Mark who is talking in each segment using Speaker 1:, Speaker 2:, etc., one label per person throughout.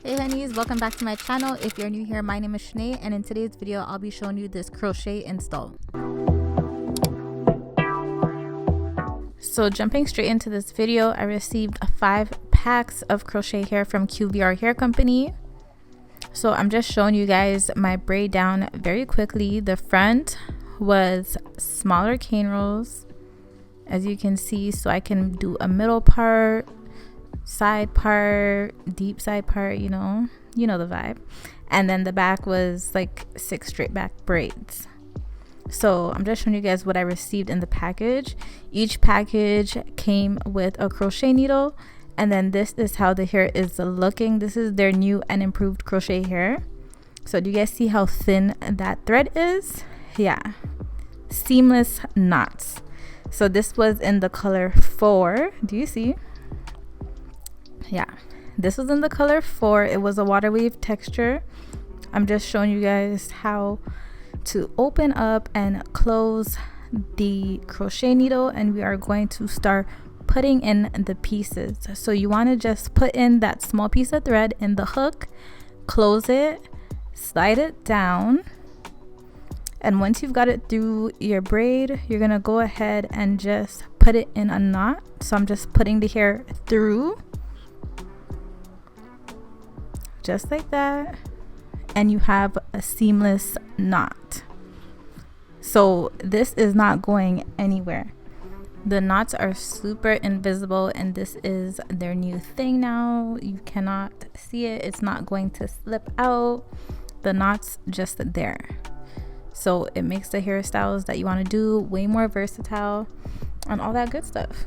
Speaker 1: Hey honeys, welcome back to my channel. If you're new here, my name is Shanae, and in today's video I'll be showing you this crochet install. So jumping straight into this video, I received 5 packs of crochet hair from QVR hair company. So I'm just showing you guys my braid down very quickly. The front was smaller cane rolls, as you can see, so I can do a middle part, side part, deep side part, you know the vibe. And then the back was like 6 straight back braids. So I'm just showing you guys what I received in the package. Each package came with a crochet needle, and then this is how the hair is looking. This is their new and improved crochet hair. So do you guys see how thin that thread is? Yeah, seamless knots. So this was in the color 4. Do you see? Yeah, this was in the color 4. It was a water wave texture. I'm just showing you guys how to open up and close the crochet needle, and we are going to start putting in the pieces. So you want to just put in that small piece of thread in the hook, close it, slide it down, and once you've got it through your braid, you're gonna go ahead and just put it in a knot. So I'm just putting the hair through just like that, and you have a seamless knot. So this is not going anywhere. The knots are super invisible, and this is their new thing now. You cannot see it. It's not going to slip out. The knots just there. So it makes the hairstyles that you want to do way more versatile and all that good stuff.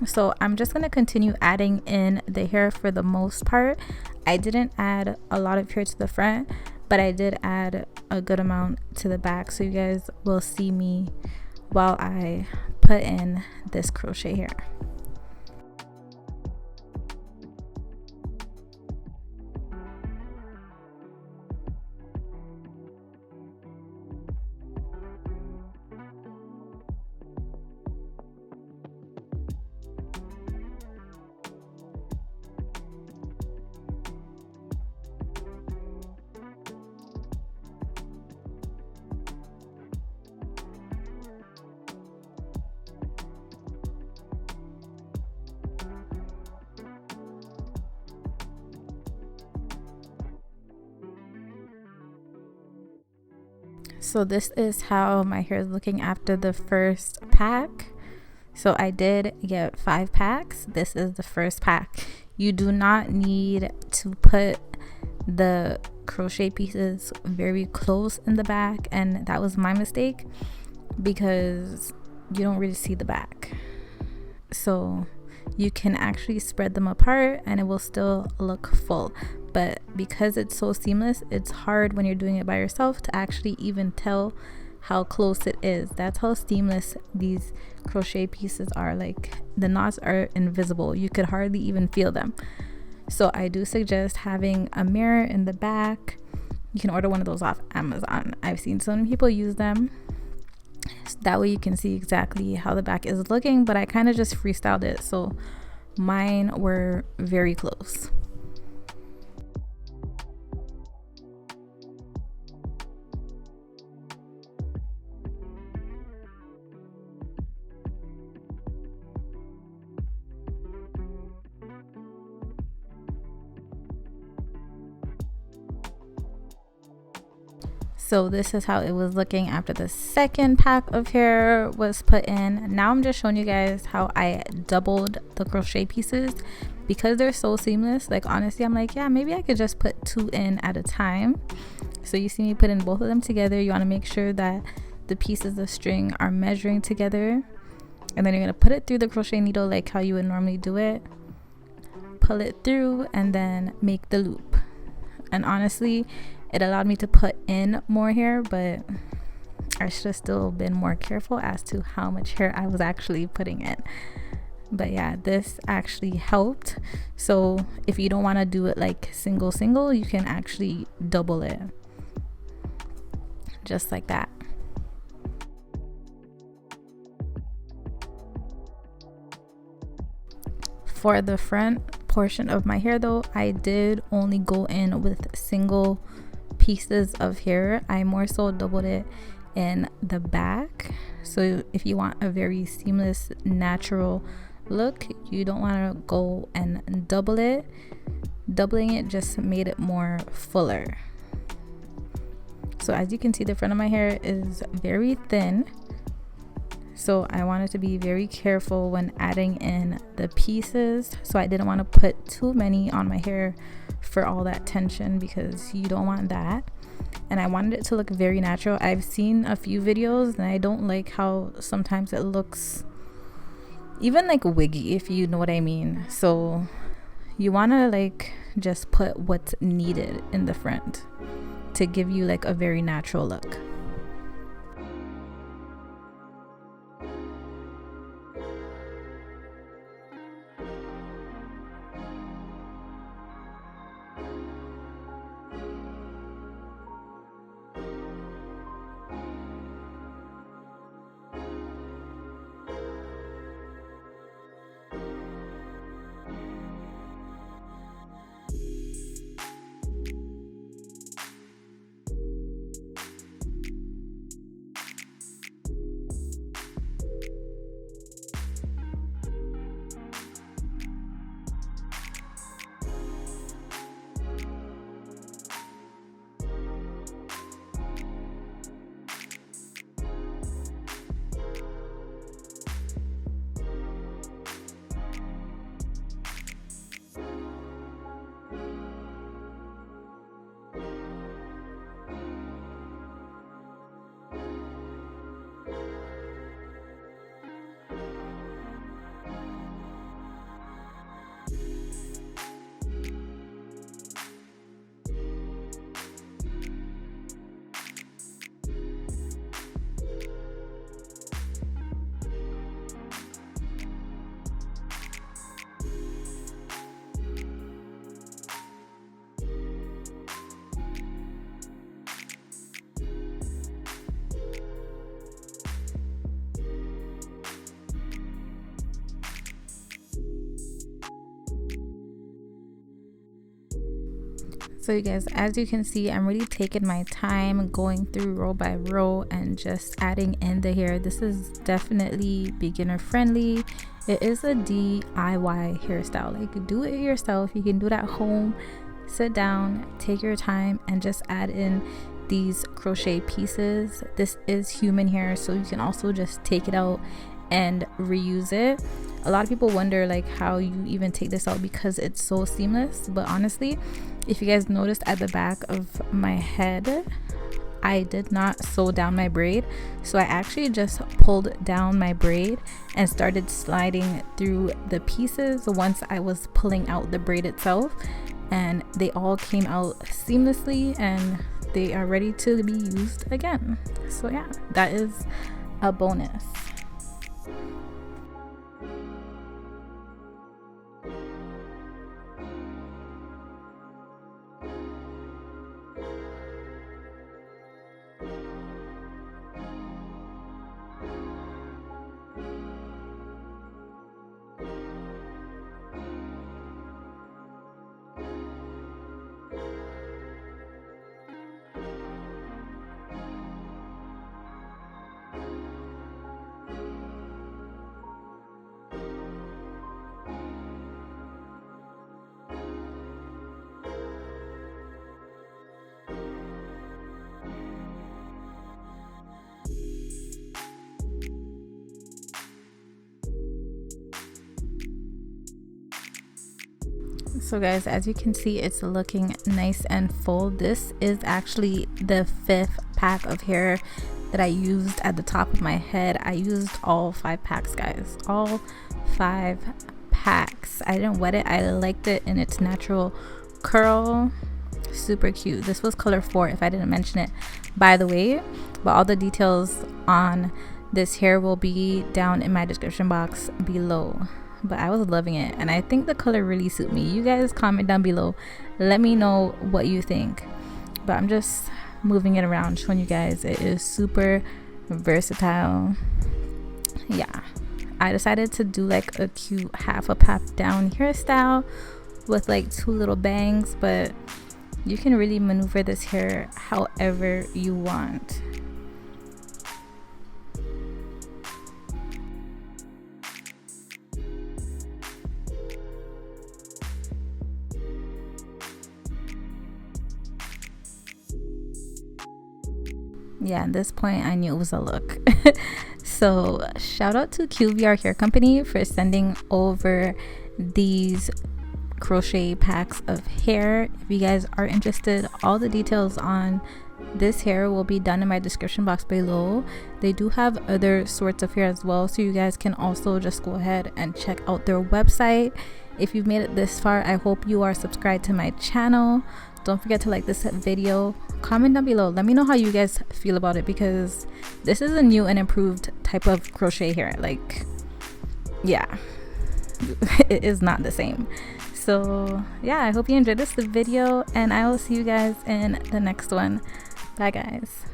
Speaker 1: So I'm just going to continue adding in the hair for the most part. I didn't add a lot of hair to the front, but I did add a good amount to the back, so you guys will see me while I put in this crochet hair. So this is how my hair is looking after the first pack. So I did get 5 packs. This is the first pack. You do not need to put the crochet pieces very close in the back, and that was my mistake because you don't really see the back. So you can actually spread them apart and it will still look full, but because it's so seamless, it's hard when you're doing it by yourself to actually even tell how close it is. That's how seamless these crochet pieces are. Like, the knots are invisible, you could hardly even feel them. So I do suggest having a mirror in the back. You can order one of those off Amazon. I've seen so many people use them. That way you can see exactly how the back is looking, but I kind of just freestyled it, so mine were very close. So this is how it was looking after the second pack of hair was put in. Now I'm just showing you guys how I doubled the crochet pieces because they're so seamless. Like, honestly, I'm like, yeah, maybe I could just put 2 in at a time. So you see me put in both of them together. You want to make sure that the pieces of string are measuring together, and then you're going to put it through the crochet needle like how you would normally do it. Pull it through and then make the loop. And honestly, it allowed me to put in more hair, but I should have still been more careful as to how much hair I was actually putting in. But yeah, this actually helped. So if you don't want to do it like single, you can actually double it. Just like that. For the front portion of my hair though, I did only go in with single pieces of hair. I more so doubled it in the back. So if you want a very seamless natural look, you don't want to go and double it. Doubling it just made it more fuller. So as you can see, the front of my hair is very thin, so I wanted to be very careful when adding in the pieces. So I didn't want to put too many on my hair for all that tension, because you don't want that. And I wanted it to look very natural. I've seen a few videos and I don't like how sometimes it looks even like wiggy, if you know what I mean. So you want to like just put what's needed in the front to give you like a very natural look. So you guys, as you can see, I'm really taking my time going through row by row and just adding in the hair. This is definitely beginner friendly. It is a DIY hairstyle. Like, do it yourself. You can do it at home. Sit down, take your time, and just add in these crochet pieces. This is human hair, so you can also just take it out and reuse it. A lot of people wonder like how you even take this out because it's so seamless, but honestly, if you guys noticed at the back of my head, I did not sew down my braid, so I actually just pulled down my braid and started sliding through the pieces once I was pulling out the braid itself, and they all came out seamlessly and they are ready to be used again. So yeah, that is a bonus. So guys, as you can see, it's looking nice and full. This is actually the 5th pack of hair that I used at the top of my head. I used all 5 packs, guys, all 5 packs. I didn't wet it. I liked it in its natural curl. Super cute. This was color 4, if I didn't mention it, by the way, but all the details on this hair will be down in my description box below. But I was loving it, and I think the color really suit me. You guys comment down below, let me know what you think. But I'm just moving it around, showing you guys it is super versatile. Yeah, I decided to do like a cute half up half down hairstyle with like 2 little bangs, but you can really maneuver this hair however you want. Yeah, at this point I knew it was a look. So shout out to QVR Hair Company for sending over these crochet packs of hair. If you guys are interested, all the details on this hair will be done in my description box below. They do have other sorts of hair as well, so you guys can also just go ahead and check out their website. If you've made it this far, I hope you are subscribed to my channel. Don't forget to like this video, comment down below, let me know how you guys feel about it, because this is a new and improved type of crochet hair. Like, yeah, it is not the same. So yeah, I hope you enjoyed this video, and I will see you guys in the next one. Bye guys.